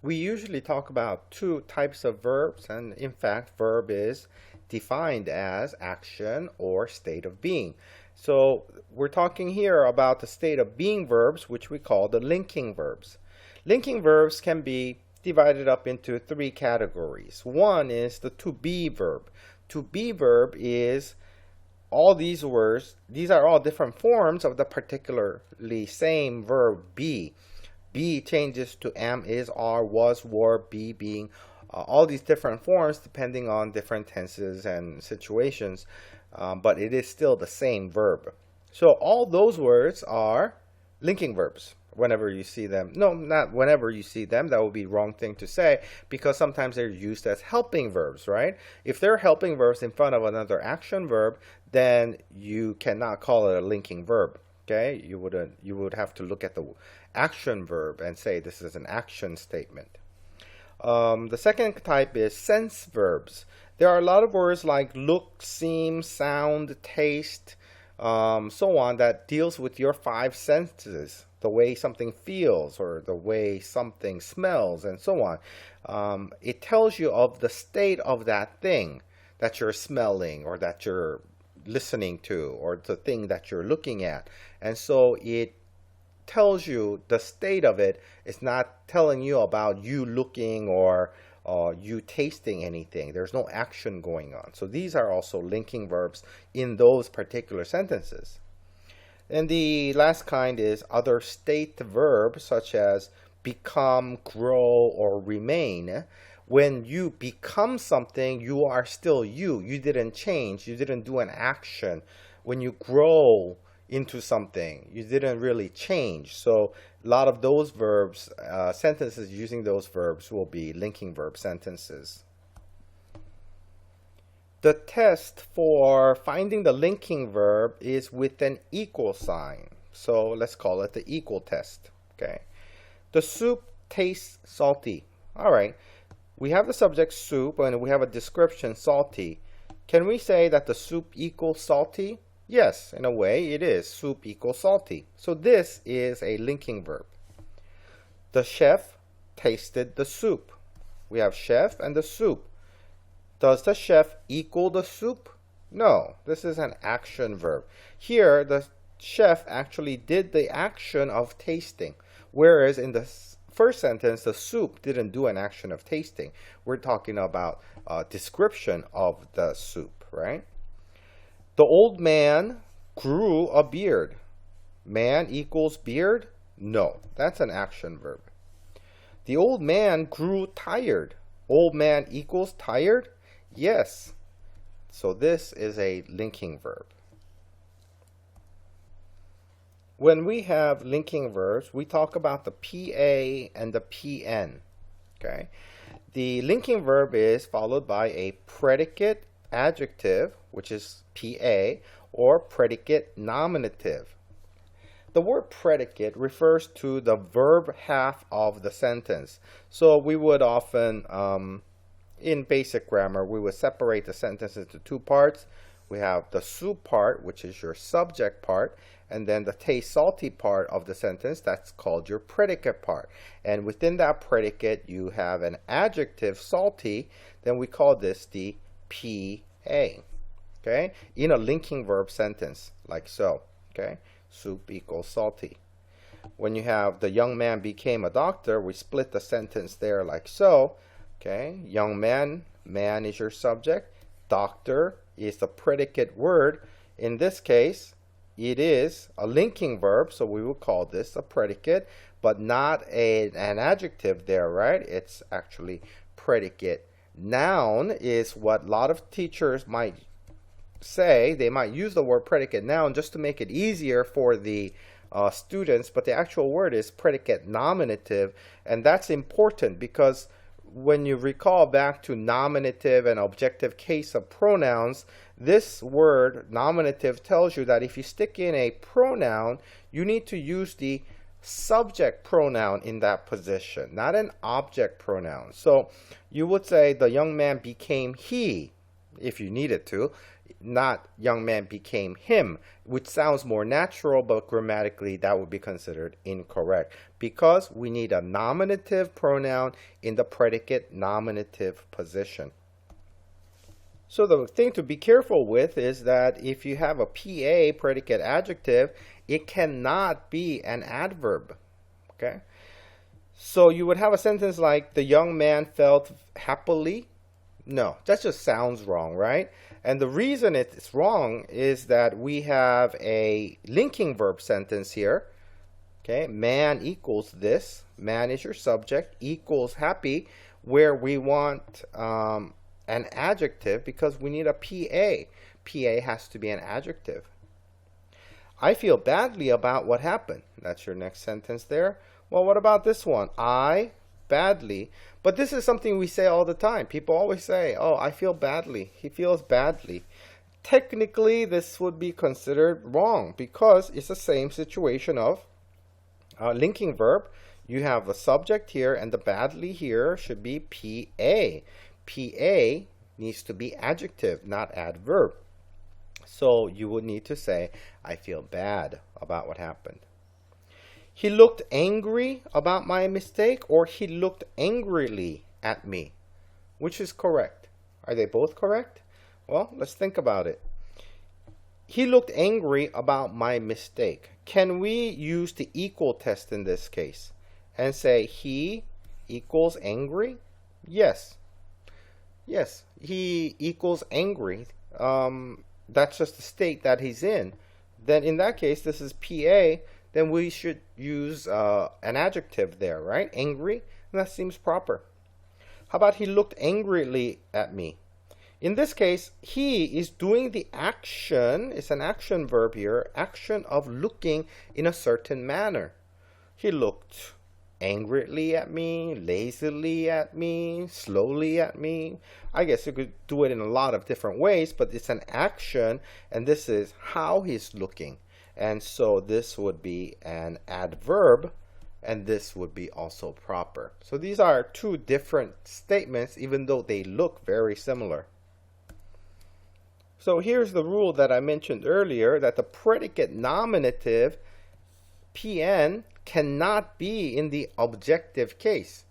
We usually talk about two types of verbs, and in fact, verb is defined as action or state of being. So we're talking here about the state of being verbs, which we call the linking verbs. Linking verbs can be divided up into three categories. One is the to be verb. To be verb is all these words, these are all different forms of the particularly same verb be. Be changes to am, is, are, was, were, be, being, all these different forms depending on different tenses and situations, but it is still the same verb. So all those words are linking verbs whenever you see them. No, not whenever you see them. That would be the wrong thing to say because sometimes they're used as helping verbs, right? If they're helping verbs in front of another action verb, then you cannot call it a linking verb. Okay, you would have to look at the action verb and say this is an action statement. The second type is sense verbs. There are a lot of words like look, seem, sound, taste, so on that deals with your five senses, the way something feels or the way something smells and so on. It tells you of the state of that thing that you're smelling or that you're listening to or the thing that you're looking at. And so it tells you the state of it. It's not telling you about you looking or you tasting anything. There's no action going on. So these are also linking verbs in those particular sentences. And the last kind is other state verbs such as become, grow, or remain. When you become something, you are still you. You didn't change. You didn't do an action. When you grow into something, you didn't really change. So a lot of those verbs, sentences using those verbs will be linking verb sentences. The test for finding the linking verb is with an equal sign. So let's call it the equal test. Okay. The soup tastes salty. All right. We have the subject soup and we have a description salty. Can we say that the soup equals salty? Yes, in a way it is. Soup equals salty. So this is a linking verb. The chef tasted the soup. We have chef and the soup. Does the chef equal the soup? No, this is an action verb. Here, the chef actually did the action of tasting, whereas in the first sentence, the soup didn't do an action of tasting. We're talking about a description of the soup, right? The old man grew a beard. Man equals beard? No, that's an action verb. The old man grew tired. Old man equals tired? Yes. So this is a linking verb. When we have linking verbs, we talk about the PA and the PN. Okay? The linking verb is followed by a predicate adjective, which is PA, or predicate nominative. The word predicate refers to the verb half of the sentence. So we would often, in basic grammar, we would separate the sentence into two parts. We have the soup part, which is your subject part, and then the taste salty part of the sentence, that's called your predicate part. And within that predicate, you have an adjective, salty, then we call this the PA, okay? In a linking verb sentence, like so, okay? Soup equals salty. When you have the young man became a doctor, we split the sentence there like so, okay? Young man, man is your subject, doctor is the predicate word. In this case, it is a linking verb, so we will call this a predicate, but not an adjective there, right? It's actually predicate. Noun is what a lot of teachers might say. They might use the word predicate noun just to make it easier for the students, but the actual word is predicate nominative, and that's important because when you recall back to nominative and objective case of pronouns, this word nominative tells you that if you stick in a pronoun, you need to use the subject pronoun in that position, not an object pronoun. So you would say the young man became he, if you needed to. not young man became him, which sounds more natural, but grammatically that would be considered incorrect because we need a nominative pronoun in the predicate nominative position. So the thing to be careful with is that if you have a PA, predicate adjective, it cannot be an adverb. Okay? So you would have a sentence like, the young man felt happily. No, that just sounds wrong, right? And the reason it's wrong is that we have a linking verb sentence here. Okay, man equals this. Man is your subject, equals happy, where we want an adjective because we need a PA. PA has to be an adjective. I feel badly about what happened. That's your next sentence there. Well, what about this one? I badly. But this is something we say all the time. People always say, oh, I feel badly. He feels badly. Technically, this would be considered wrong because it's the same situation of linking verb. You have the subject here and the badly here should be PA. PA needs to be adjective, not adverb. So you would need to say, I feel bad about what happened. He looked angry about my mistake, or he looked angrily at me. Which is correct? Are they both correct? Well, let's think about it. He looked angry about my mistake. Can we use the equal test in this case and say he equals angry? Yes. Yes, he equals angry. That's just the state that he's in. Then in that case, this is PA. Then we should use an adjective there, right? Angry, and that seems proper. How about he looked angrily at me? In this case, he is doing the action, it's an action verb here, action of looking in a certain manner. He looked angrily at me, lazily at me, slowly at me. I guess you could do it in a lot of different ways, but it's an action, and this is how he's looking. And so this would be an adverb, and this would be also proper. So these are two different statements, even though they look very similar. So here's the rule that I mentioned earlier, that the predicate nominative, PN, cannot be in the objective case.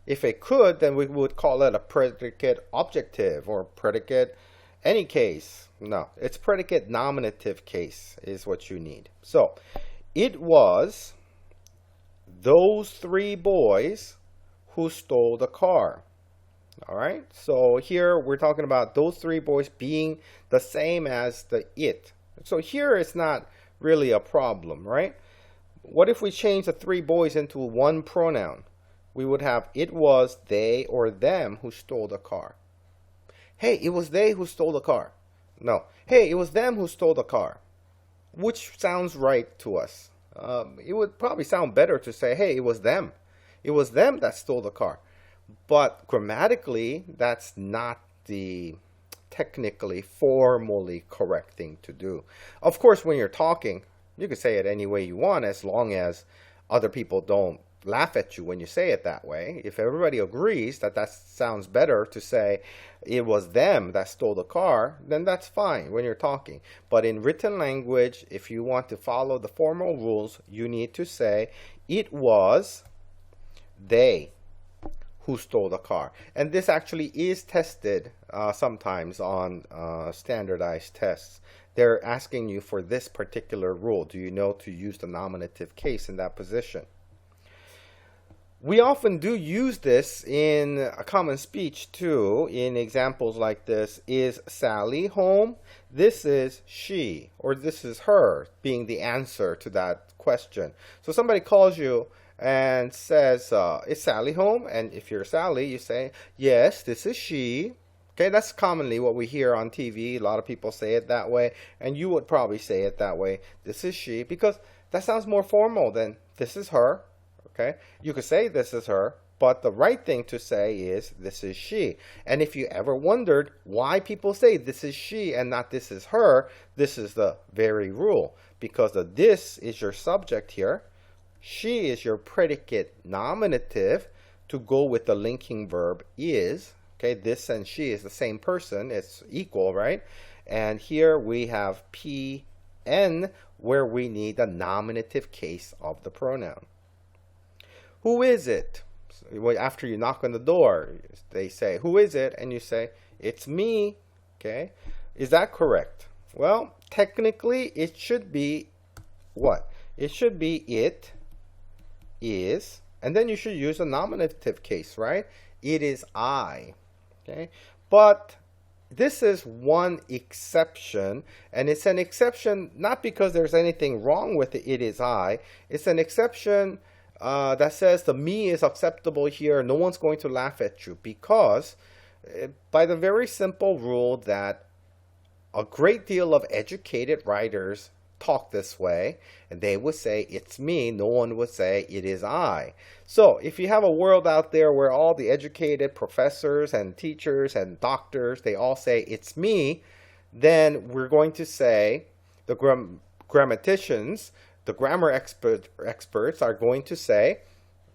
If it could, then we would call it a predicate objective or predicate any case. No, it's predicate nominative case is what you need. So, it was those three boys who stole the car. All right, so here we're talking about those three boys being the same as the it. So here it's not really a problem, right? What if we change the three boys into one pronoun? We would have it was they or them who stole the car. Hey, it was they who stole the car. No. Hey, it was them who stole the car. Which sounds right to us. It would probably sound better to say, hey, it was them. It was them that stole the car. But grammatically, that's not the technically, formally correct thing to do. Of course, when you're talking, you can say it any way you want as long as other people don't laugh at you when you say it that way. If everybody agrees that that sounds better to say it was them that stole the car, then that's fine when you're talking. But in written language, if you want to follow the formal rules, you need to say it was they who stole the car. And this actually is tested sometimes on standardized tests. They're asking you for this particular rule. Do you know to use the nominative case in that position? We often do use this in a common speech too, in examples like this. Is Sally home? This is she, or this is her, being the answer to that question. So somebody calls you and says, is Sally home? And if you're Sally, you say, yes, this is she. Okay, that's commonly what we hear on TV. A lot of people say it that way, and you would probably say it that way. This is she, because that sounds more formal than this is her. Okay, you could say this is her, but the right thing to say is this is she. And if you ever wondered why people say this is she and not this is her, this is the very rule, because the this is your subject here. She is your predicate nominative to go with the linking verb is. Okay, this and she is the same person. It's equal, right? And here we have PN, where we need the nominative case of the pronoun. Who is it? After you knock on the door, they say, who is it? And you say, it's me. Okay. Is that correct? Well, technically, it should be what? It should be it is, and then you should use a nominative case, right? It is I. Okay. But this is one exception, and it's an exception not because there's anything wrong with it is I. It's an exception that says the me is acceptable here. No one's going to laugh at you because by the very simple rule that a great deal of educated writers talk this way, and they would say it's me. No one would say it is I. So if you have a world out there where all the educated professors and teachers and doctors, they all say it's me, then we're going to say the grammaticians, the grammar experts are going to say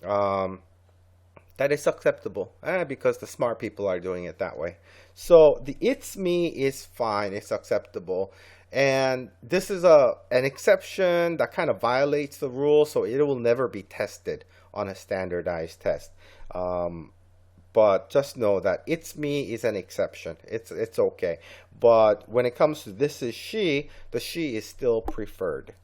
that it's acceptable because the smart people are doing it that way. So the it's me is fine, it's acceptable. And this is an exception that kind of violates the rule, so it will never be tested on a standardized test. But just know that it's me is an exception. It's okay. But when it comes to this is she, the she is still preferred.